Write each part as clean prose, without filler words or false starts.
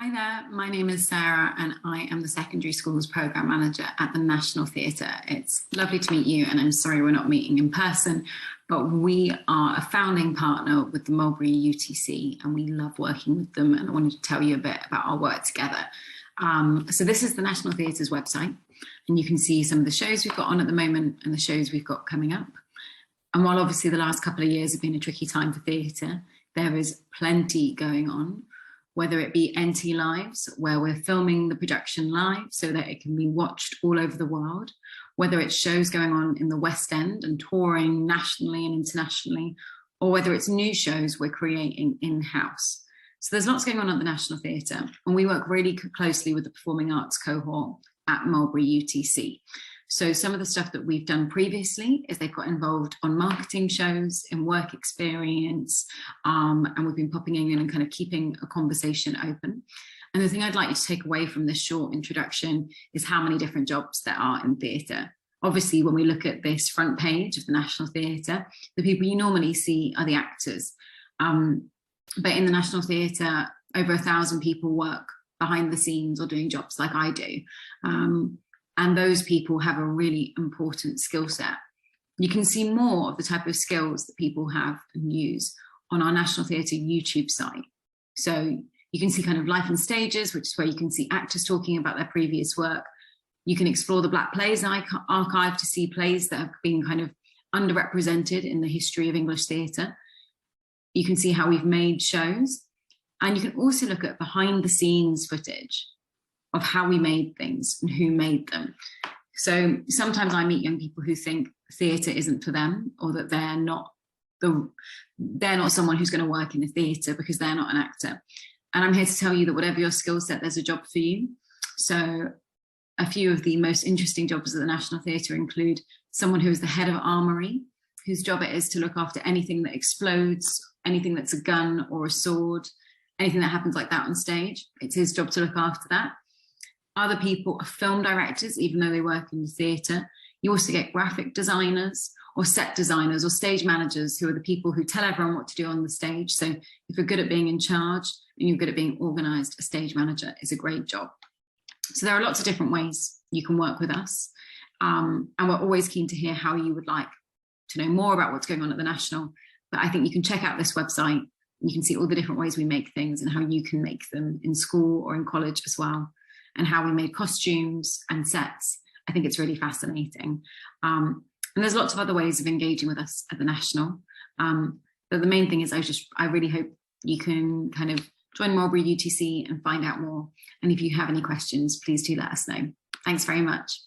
Hi there, my name is Sarah and I am the Secondary Schools Programme Manager at the National Theatre. It's lovely to meet you and I'm sorry we're not meeting in person, but we are a founding partner with the Mulberry UTC and we love working with them, and I wanted to tell you a bit about our work together. So this is the National Theatre's website and you can see some of the shows we've got on at the moment and the shows we've got coming up. And while obviously the last couple of years have been a tricky time for theatre, there is plenty going on. Whether it be NT Lives, where we're filming the production live so that it can be watched all over the world, whether it's shows going on in the West End and touring nationally and internationally, or whether it's new shows we're creating in-house. So there's lots going on at the National Theatre, and we work really closely with the performing arts cohort at Mulberry UTC. So some of the stuff that we've done previously is they've got involved on marketing shows, in work experience, and we've been popping in and kind of keeping a conversation open. And the thing I'd like you to take away from this short introduction is how many different jobs there are in theatre. Obviously, when we look at this front page of the National Theatre, the people you normally see are the actors. But in the National Theatre, over 1,000 people work behind the scenes or doing jobs like I do. And those people have a really important skill set. You can see more of the type of skills that people have and use on our National Theatre YouTube site. So you can see kind of life and stages, which is where you can see actors talking about their previous work. You can explore the Black Plays Archive to see plays that have been kind of underrepresented in the history of English theatre. You can see how we've made shows. And you can also look at behind the scenes footage of how we made things and who made them. So sometimes I meet young people who think theatre isn't for them, or that they're not someone who's going to work in a theatre because they're not an actor. And I'm here to tell you that whatever your skill set, there's a job for you. So a few of the most interesting jobs at the National Theatre include someone who is the head of armoury, whose job it is to look after anything that explodes, anything that's a gun or a sword, anything that happens like that on stage. It's his job to look after that. Other people are film directors, even though they work in the theatre. You also get graphic designers or set designers or stage managers, who are the people who tell everyone what to do on the stage. So if you're good at being in charge and you're good at being organised, a stage manager is a great job. So there are lots of different ways you can work with us. And we're always keen to hear how you would like to know more about what's going on at the National. But I think you can check out this website. You can see all the different ways we make things and how you can make them in school or in college as well, and how we made costumes and sets. I think it's really fascinating. And there's lots of other ways of engaging with us at the National. But the main thing is I really hope you can kind of join Mulberry UTC and find out more. And if you have any questions, please do let us know. Thanks very much.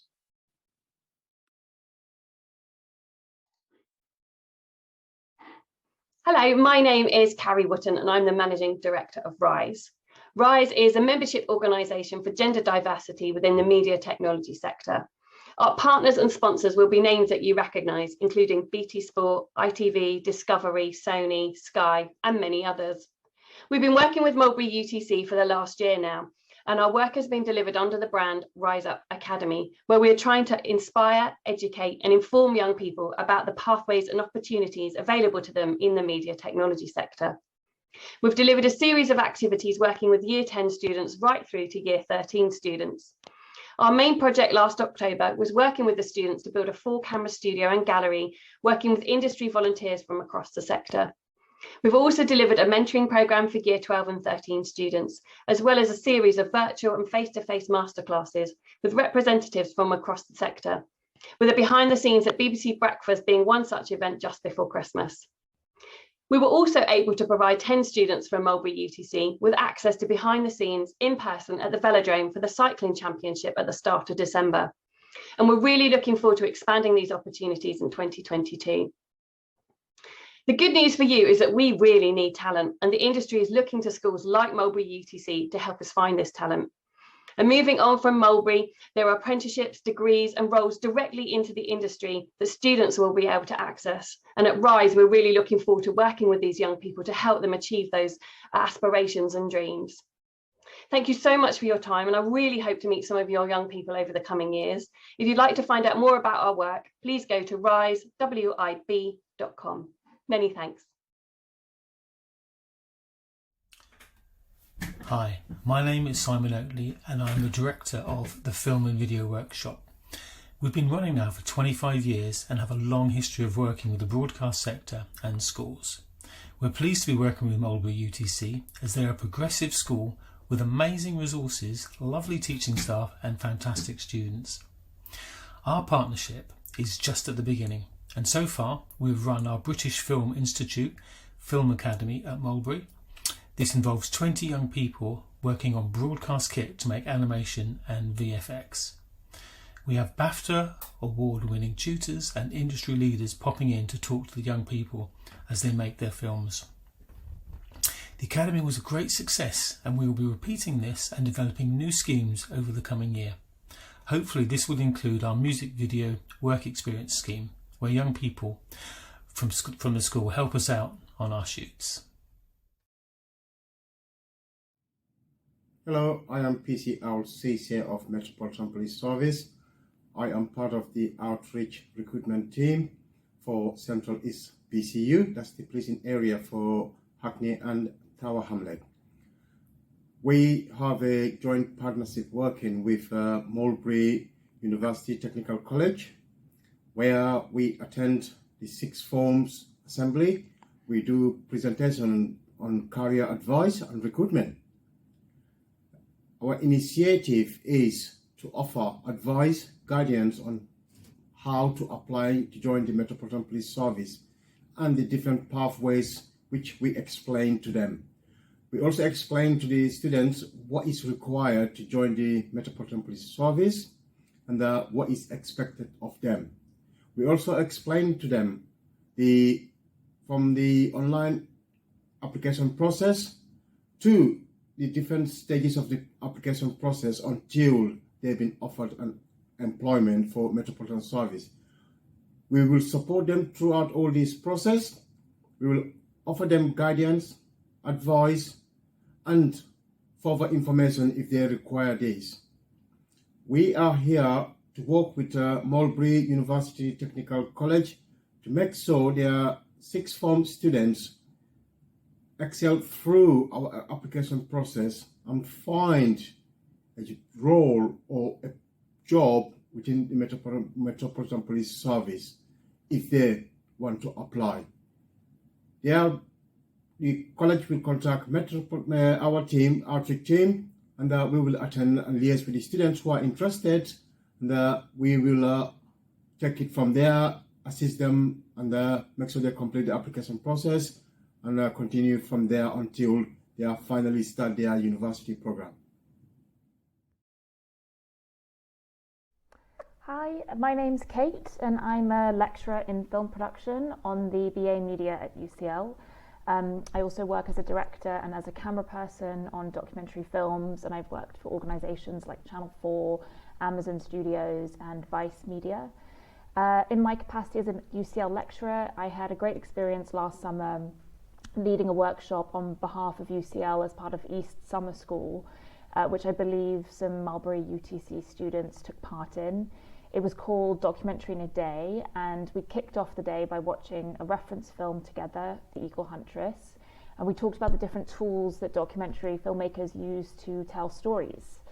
Hello, my name is Carrie Wootton and I'm the Managing Director of RISE. RISE is a membership organisation for gender diversity within the media technology sector. Our partners and sponsors will be names that you recognise, including BT Sport, ITV, Discovery, Sony, Sky, and many others. We've been working with Mulberry UTC for the last year now, and our work has been delivered under the brand Rise Up Academy, where we are trying to inspire, educate, and inform young people about the pathways and opportunities available to them in the media technology sector. We've delivered a series of activities working with Year 10 students right through to Year 13 students. Our main project last October was working with the students to build a full camera studio and gallery, working with industry volunteers from across the sector. We've also delivered a mentoring programme for Year 12 and 13 students, as well as a series of virtual and face-to-face masterclasses with representatives from across the sector, with a behind the scenes at BBC Breakfast being one such event just before Christmas. We were also able to provide 10 students from Mulberry UTC with access to behind the scenes in person at the Velodrome for the Cycling Championship at the start of December. And we're really looking forward to expanding these opportunities in 2022. The good news for you is that we really need talent, and the industry is looking to schools like Mulberry UTC to help us find this talent. And moving on from Mulberry, there are apprenticeships, degrees and roles directly into the industry that students will be able to access. And at RISE, we're really looking forward to working with these young people to help them achieve those aspirations and dreams. Thank you so much for your time, and I really hope to meet some of your young people over the coming years. If you'd like to find out more about our work, please go to risewib.com. Many thanks. Hi, my name is Simon Oatley and I'm the director of the Film and Video Workshop. We've been running now for 25 years and have a long history of working with the broadcast sector and schools. We're pleased to be working with Mulberry UTC as they're a progressive school with amazing resources, lovely teaching staff and fantastic students. Our partnership is just at the beginning, and so far we've run our British Film Institute Film Academy at Mulberry. This involves 20 young people working on broadcast kit to make animation and VFX. We have BAFTA award-winning tutors and industry leaders popping in to talk to the young people as they make their films. The Academy was a great success and we will be repeating this and developing new schemes over the coming year. Hopefully this will include our music video work experience scheme where young people from the school help us out on our shoots. Hello, I am PC Owl CC of Metropolitan Police Service. I am part of the outreach recruitment team for Central East PCU, that's the policing area for Hackney and Tower Hamlet. We have a joint partnership working with Mulberry University Technical College, where we attend the sixth forms assembly. We do presentation on career advice and recruitment. Our initiative is to offer advice, guidance on how to apply to join the Metropolitan Police Service and the different pathways which we explain to them. We also explain to the students what is required to join the Metropolitan Police Service and what is expected of them. We also explain to them from the online application process to the different stages of the application process until they've been offered an employment for Metropolitan Service. We will support them throughout all this process. We will offer them guidance, advice, and further information if they require this. We are here to work with Mulberry University Technical College to make sure their sixth form students excel through our application process and find a role or a job within the Metropolitan Police Service if they want to apply. The college will contact our team, outreach team, and we will attend and liaise with the students who are interested, and we will take it from there, assist them, and make sure they complete the application process, and continue from there until they finally start their university program. Hi, my name's Kate and I'm a lecturer in film production on the BA Media at UCL. I also work as a director and as a camera person on documentary films, and I've worked for organisations like Channel 4, Amazon Studios and Vice Media. In my capacity as a UCL lecturer, I had a great experience last summer leading a workshop on behalf of UCL as part of East Summer School, which I believe some Mulberry UTC students took part in. It was called Documentary in a Day, and we kicked off the day by watching a reference film together, The Eagle Huntress, and we talked about the different tools that documentary filmmakers use to tell stories.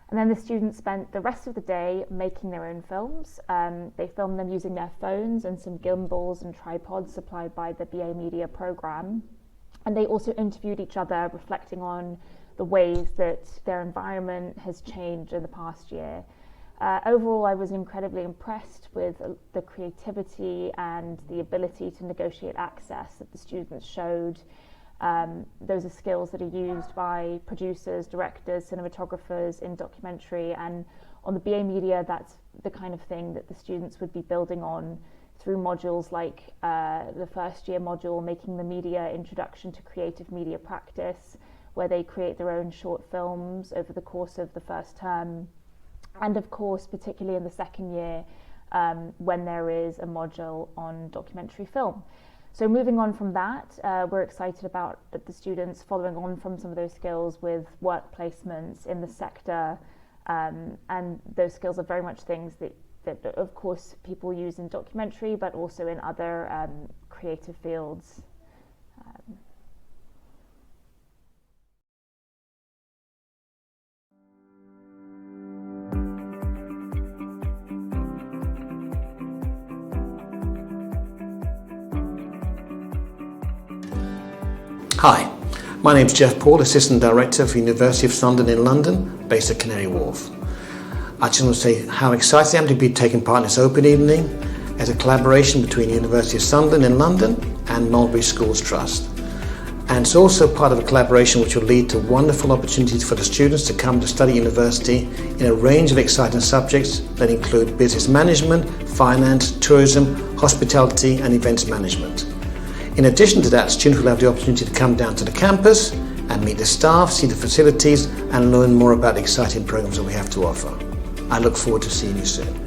And then the students spent the rest of the day making their own films. They filmed them using their phones and some gimbals and tripods supplied by the BA Media programme. And they also interviewed each other, reflecting on the ways that their environment has changed in the past year. Overall, I was incredibly impressed with the creativity and the ability to negotiate access that the students showed. Those are skills that are used by producers, directors, cinematographers in documentary, and on the BA Media, that's the kind of thing that the students would be building on through modules like the first year module, Making the Media, Introduction to Creative Media Practice, where they create their own short films over the course of the first term. And of course, particularly in the second year, when there is a module on documentary film. So moving on from that, we're excited about the students following on from some of those skills with work placements in the sector, and those skills are very much things that of course people use in documentary, but also in other creative fields. Hi, my name is Jeff Paul, Assistant Director for University of Sunderland in London, based at Canary Wharf. I just want to say how excited I am to be taking part in this open evening as a collaboration between University of Sunderland in London and Mulberry Schools Trust. And it's also part of a collaboration which will lead to wonderful opportunities for the students to come to study university in a range of exciting subjects that include business management, finance, tourism, hospitality and events management. In addition to that, students will have the opportunity to come down to the campus and meet the staff, see the facilities and learn more about the exciting programs that we have to offer. I look forward to seeing you soon.